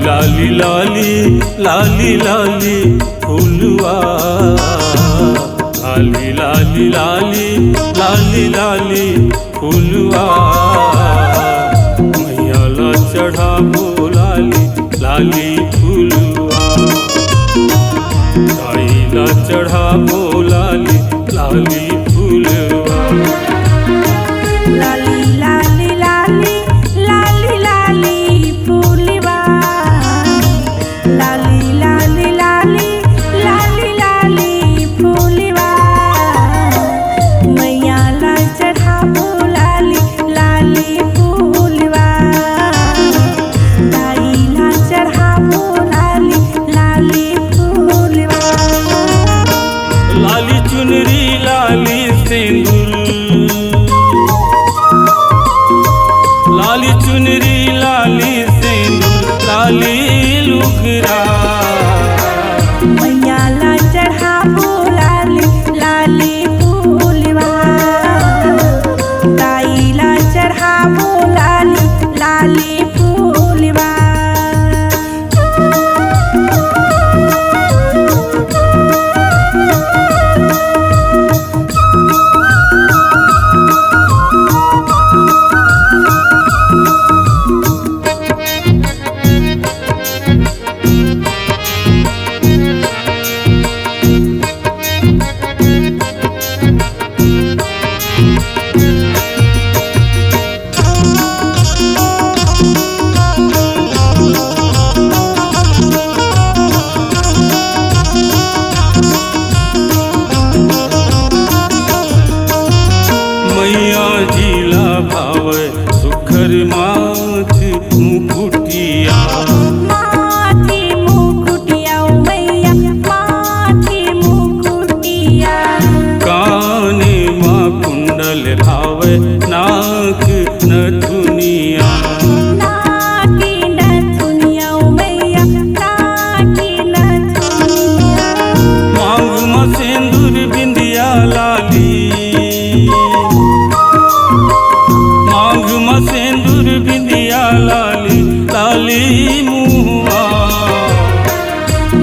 लाली लाली लाली लाली फूलवा, लाली लाली लाली लाली लाली फूलवा, मैया ला चढ़ाबो लाली लाली फूलवा, ताई ला चढ़ाबो लाली लाली फूलवा। लाली लाली लाली लाली लाली फूलवा, लाली लाली लाली लाली लाली फूलवा, मैया ला चढ़ाबो लाली लाली फूलवा, ताई ला चढ़ाबो लाली लाली फूलवा। लाली चुनरी लाली सिंदूर, लाली चुनरी लाली सिंदूर लाली लुगरा, मैया ला चढ़ाबो लाली लाली फूलवा, ताई ला चढ़ाबो लाली लाली फूलवा। मैया जिला भावे सुखर माथ मुकुटिया, माथी मुकुटिया मैया माथी मुकुटिया, काने माँ कुंडल भावे नाक नथुनिया, नाकी नथुनिया मैया नाकी नथुनिया, मांग में सिंदूर बिंदिया लाली, मांग में सिंदूर बिंदिया लाली लाली मुआ,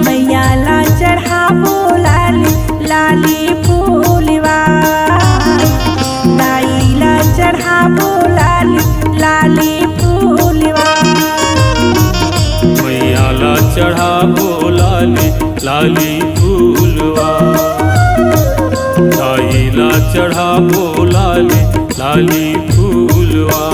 मैया ला चढ़ाबो लाली लाली फूलवा, ताई ला चढ़ाबो लाली लाली फूलवा। मैया ला चढ़ाबो लाली लाली फूलवा, ताई ला चढ़ाबो लाली लाली फूलवा।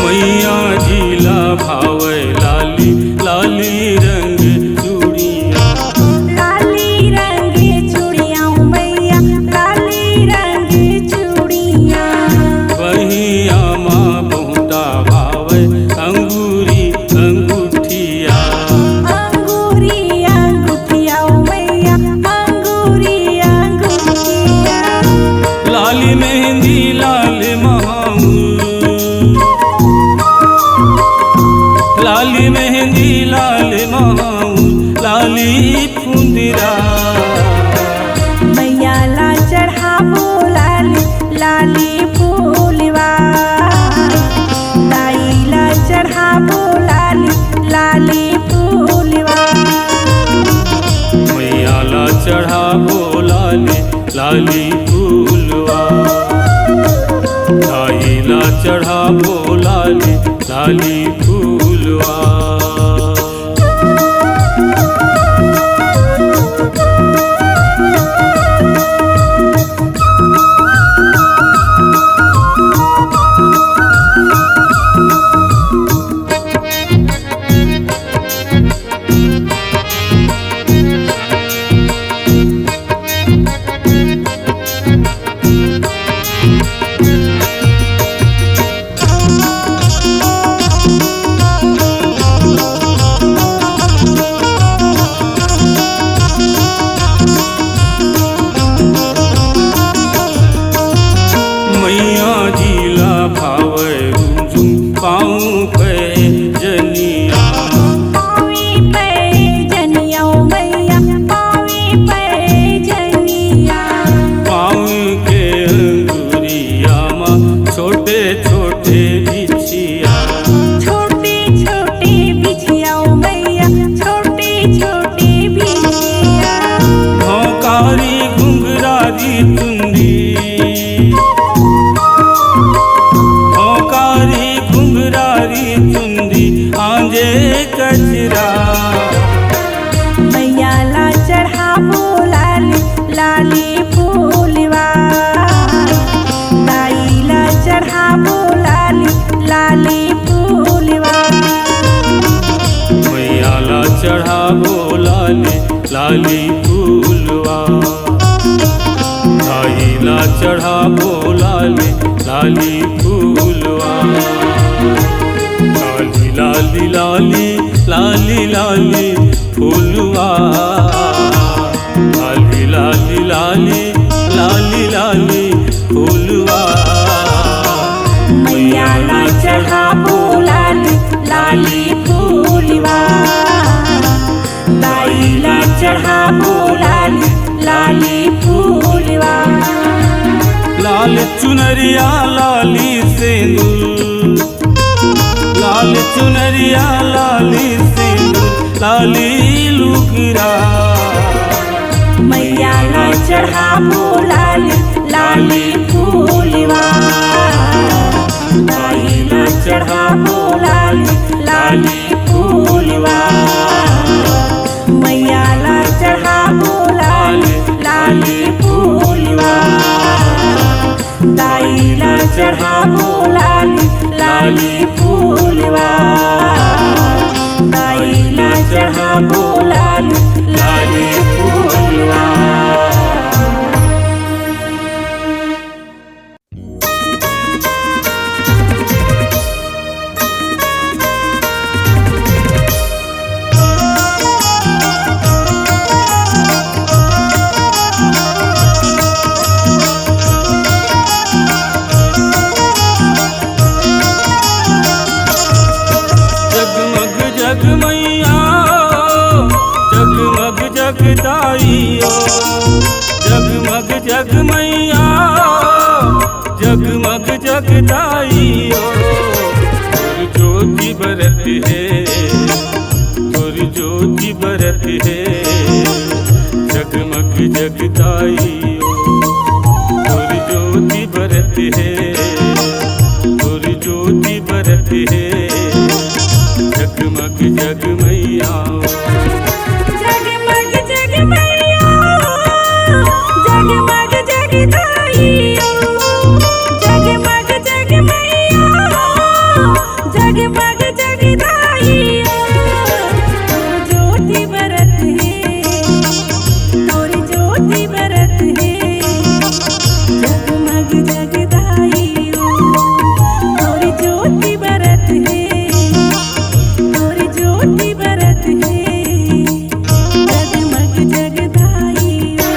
मैया जिला भावे लाली लाली रंग चूड़िया, लाली रंग चूड़िया मैया लाली रंग चूड़िया, बहिया माँ बहुता भावे अंगूरी अंगूठिया, अंगूरी अंगूठिया मैया अंगूरी अंगूठिया, लाली मेहंदी लाल महाऊर, लाली मेहंदी लाल महाऊर लाली फुंदरा, मैया ला चढ़ाबो लाली लाली फूलवा, ताई ला चढ़ाबो लाली लाली फूलवा। मैया ला चढ़ाबो लाली लाली फूलवा, ताई ला चढ़ाबो लाली लाली फूलवा। लाली फूलवा ला चढ़ाबो लाली लाली फूलवा लाली लाली लाली लाली लाली फूलवा लाली लाली लाली लाली लाली फूलवा मैया ला चढ़ाबो लाली लाली फूलवा दाई ला चढ़ाबो लाली लाली फूलवा लाल चुनरिया लाली सिंदूर लाल चुनरिया लाली सिंदूर लाली लुकिरा मैया ला चढ़ाबो लाली लाली फूलवा दाई ला चढ़ाबो लाली लाली फूलवा मैया ला चढ़ाबो लाली लाली फूलवा दाई ला चढ़ाबो लाली लाली फूलवा दाई ला चढ़ाबो लाली लाली फूलवा। जगदाइयो जगमग जग मैया जगमग जगदाइयो तोर ज्योति बरत है तोर ज्योति बरत है जगमग जगदाइयो तोर ज्योति बरत है तोर ज्योति बरत है जगमग जग मैया जगमग जगदाइयो जगमग जग मैया जगमग जगदाइयो तोर ज्योति बरत है तोर ज्योति बरत है जगमग जगदाइयो तोर ज्योति बरत है तोर ज्योति बरत है जगमग जगदाइयो।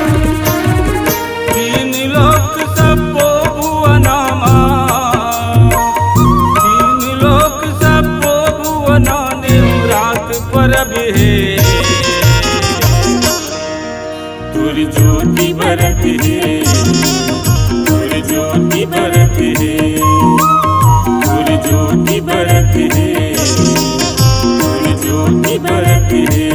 तीन लोक सबो भुवनामा तीन लोक सबो भुवना रात परब है तोर ज्योति बरत है तोर ज्योति बरत है तोर ज्योति बरत है तोर ज्योति बरत है।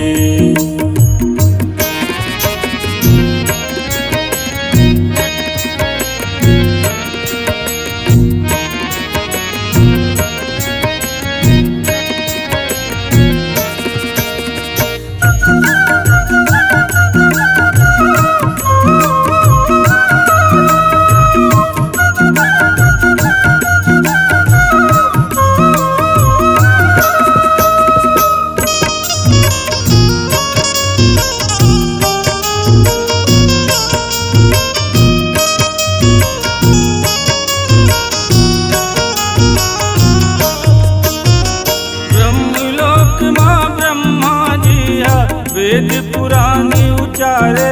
वेद पुरानी उचारे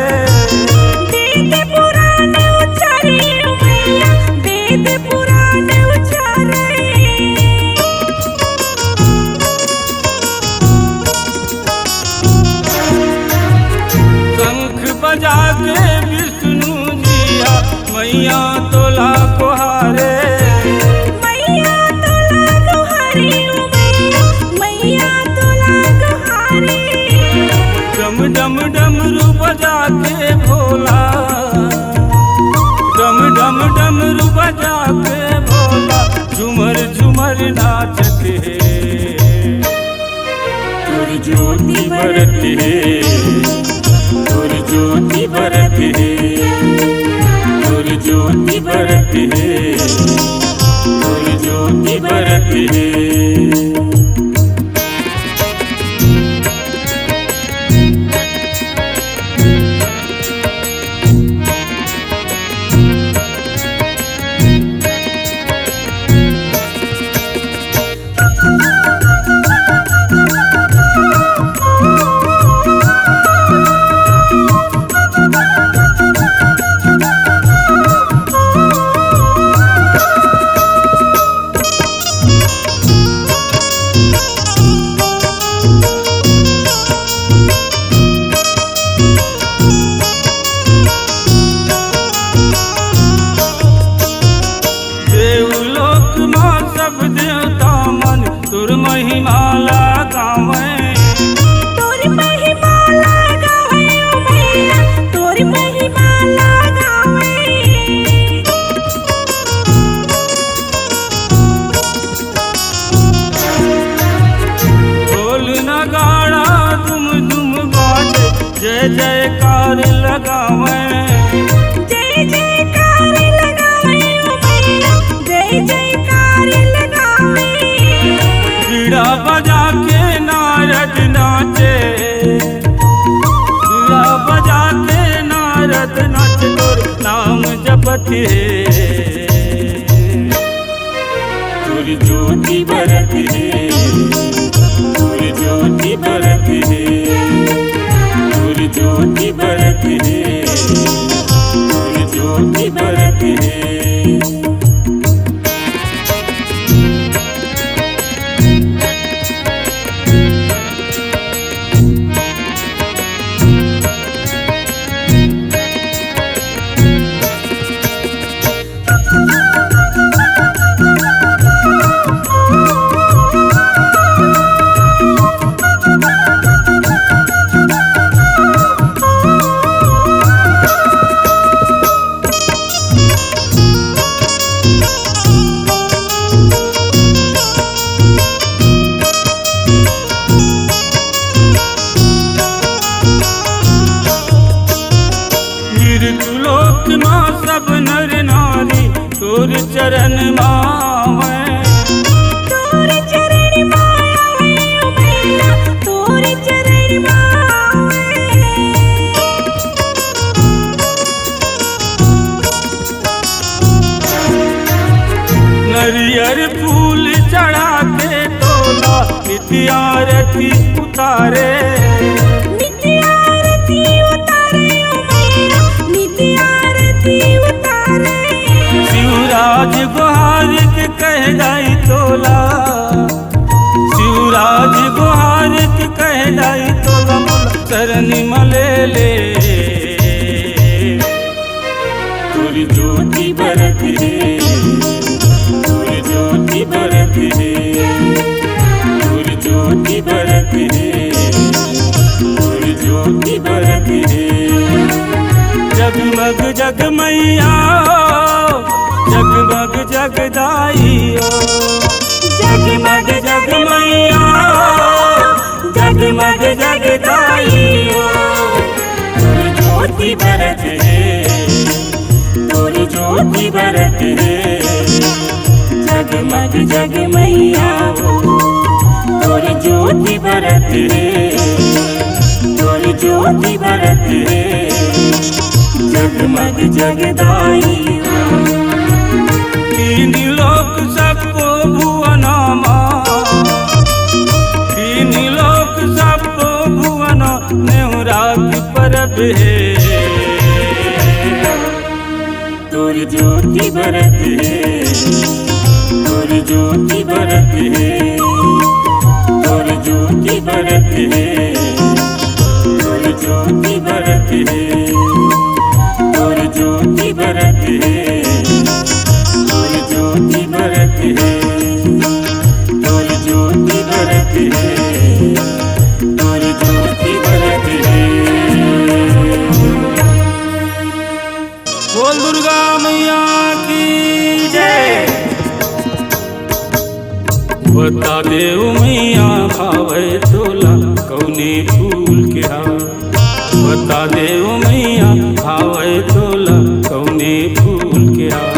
वेद पुराने उचारे मैया वेद पुराने उचारे शंख बजा के विष्णु जिया मैया तोला कोहारे मैया तोला कोहारे मैया तोला कोहारे डम डम डमरू बजा के भोला डम डम डमरू बजा के भोला झूमर झूमर नाचत है तोर ज्योति बरत है तोर ज्योति बरत है तोर ज्योति बरत है तोर ज्योति बरत है। जय जयकार लगावे, जय जयकार लगावे ओ मैया, जय जयकार लगावे। बीड़ा बजा के नारद नाचे, बीड़ा बजा के नारद नाचे, तोर नाम जपत है, तोर ज्योति बरत है, तोर ज्योति बरत है, तोर ज्योति बरत है, तोर ज्योति बरत है। लोक मां सब नर नारी तोर चरण मावे, तोर चरण मावे ओ मैया, तोर चरण मावे। नरियर फूल चढ़ा के तोला नित्य आरती उतारे, नित्य आरती उतारे ओ मैया, नित्य आरती उतारे। शिवराज गुहार के कह जाई तोला, शिवराज गुहार के कह जाई तोला, शरण मले ले, तोर ज्योति बरत है, तोर ज्योति बरत है, तोर ज्योति बरत है, तोर ज्योति बरत है। जगमग जगमैया, जगमग जगदाइयो, जगमग जगमैया, जगमग जगदाइयो, तोर ज्योति बरत है, तोर ज्योति बरत है। जगमग जगमैया तोर ज्योति बरत है, तोर ज्योति बरत है, जगमग जगदाई। तीन लोक सबको भुवनमा, तीन लोक सबको भुवना नेहुरा की परब है, तोर ज्योति बरत है, तोर ज्योति बरत है, तोर ज्योति बरत है, तोर ज्योति बरत है, तोर ज्योति बरत है, तोर ज्योति बरत है, तोर ज्योति बरत है, तोर ज्योति बरत है। बोल दुर्गा मैया की जय। बता देव मैया भावे तोला कौने फूल के हार, बता देव मैया भावे तोला कौने फूल के हार,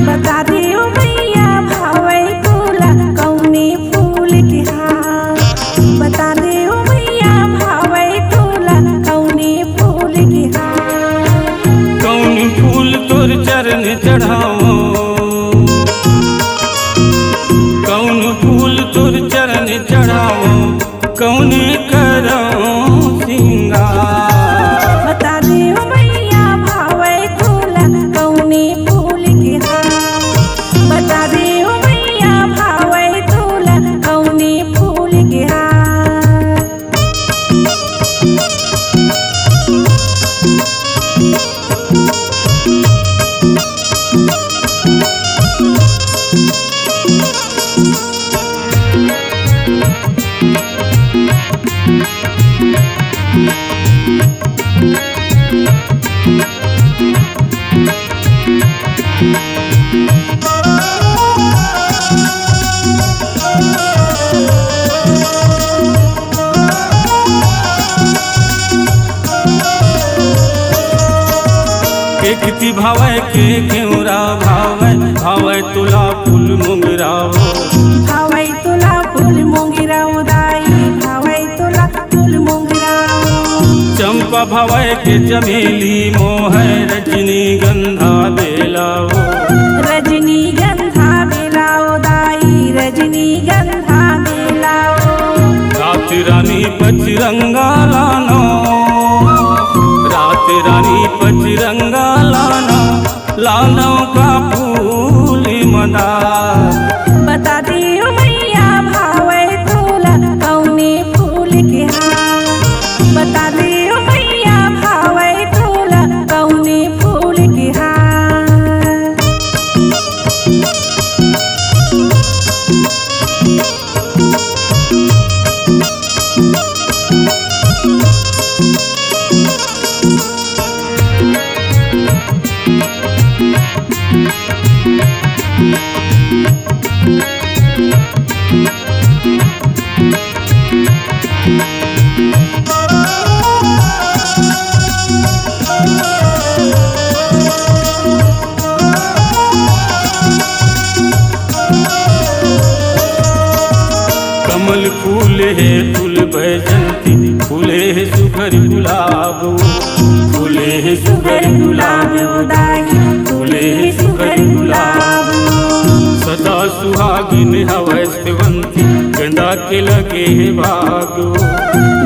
बता देव मैया भावे तोला कौने फूल के हार, बता देव मैया भावे तोला कौने फूल के हार। कौन फूल तोर चरण चढ़ाओ, कौन फूल तोर चरण चढ़ाओ, कौन करो सिंगार, बता देव मैया भावे तोला कौने फूल के हार, बता देव मैया भावे तोला कौने फूल के हार। एकती भावे के घेवरा भावे भावे तुला फूल मुंगरा हो भावै तुला फूल मोंगिरा दाई भावै तुला फूल मोंगिरा चंपा भावे के चमेली मोह रजनी गंधा बेला हो रजनी गंधा बेला दाई रजनी गंधा बेला रात रानी पचरंगा लानो रात रानी पचरंगा लानो लानो का फूल मदा बता दियो मैया भावै तुला कौने फूल के हार बता दियो मैया भावै तुला कौने फूल के हार कमल फूल है फूल बैजंती फूले है सुघर गुलाब फूले है सुघर गुलाब दाई फूले है सुघर गुलाब सदा सुहागिन हवै सेवंती गेंदा के लगे है भाग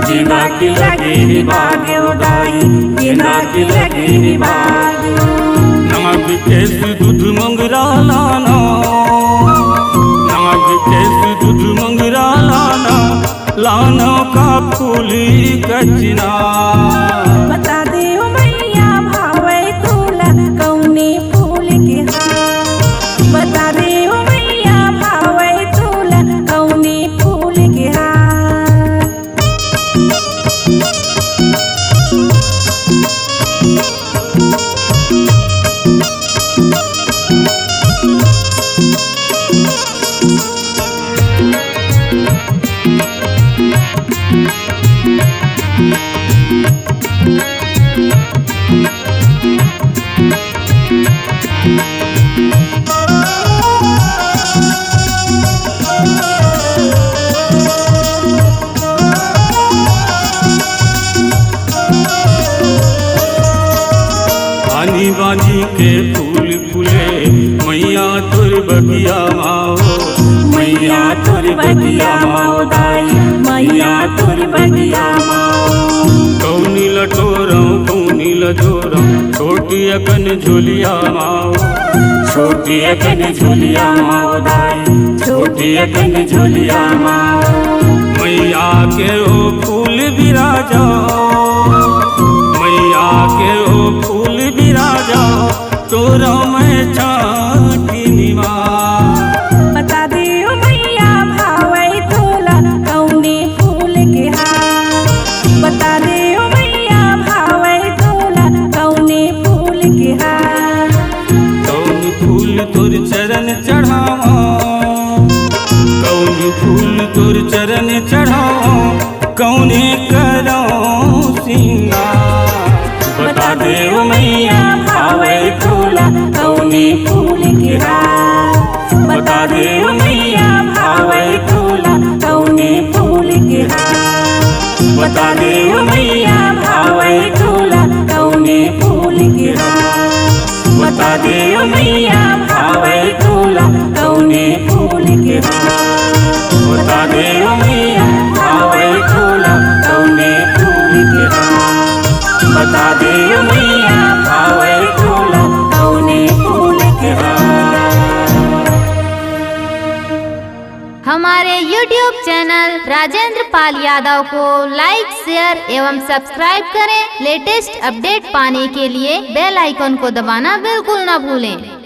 गेंदा के लगे है भाग दाई गेंदा के लगे है बाग नमक केस दूध मंगरा लाना नमक केस दूध मंगरा लाना लाना का फूली कचना बता दियो मैया भावै तुला कौने फूल के हार बता दियो मैया भावै तुला कौने फूल के हार आनी बानी के फूल फूले मैया तुर बगिया माओ मैया तुर बगिया माओ दाई मैया तुर बगिया माओ कौनी लटोरम कौनी लजोरम छोटी अकन झोलिया माओ छोटी अकन झोलिया माओ दाई छोटी अकन झोलिया माओ मैया के ओ फूल बिराजा मैया के ओ फूल बिराजा तोरा मैं छाटी निवा बता दियो मैया भावै तुला कौने फूल के हार बता दियो मैया भावै तुला कौने फूल के हार कौन फूल तोर चरण चढ़ावा कौन फूल तोर चरण चढ़ावा कौने करो सिंगार बता देव मैया भावै तुला कौने फूल के हार बता दियो मैया भावै तुला कौने फूल के हार बता देव मैया भावै तुला कौने फूल के हार बता देव मैया भावै तुला कौने फूल के हार बता देव मैया भावै तुला कौने फूल के हार बता देव मैया भावै तुला कौने फूल के हार। हमारे YouTube चैनल राजेंद्र पाल यादव को लाइक शेयर एवं सब्सक्राइब करें। लेटेस्ट अपडेट पाने के लिए बेल आइकन को दबाना बिल्कुल न भूलें।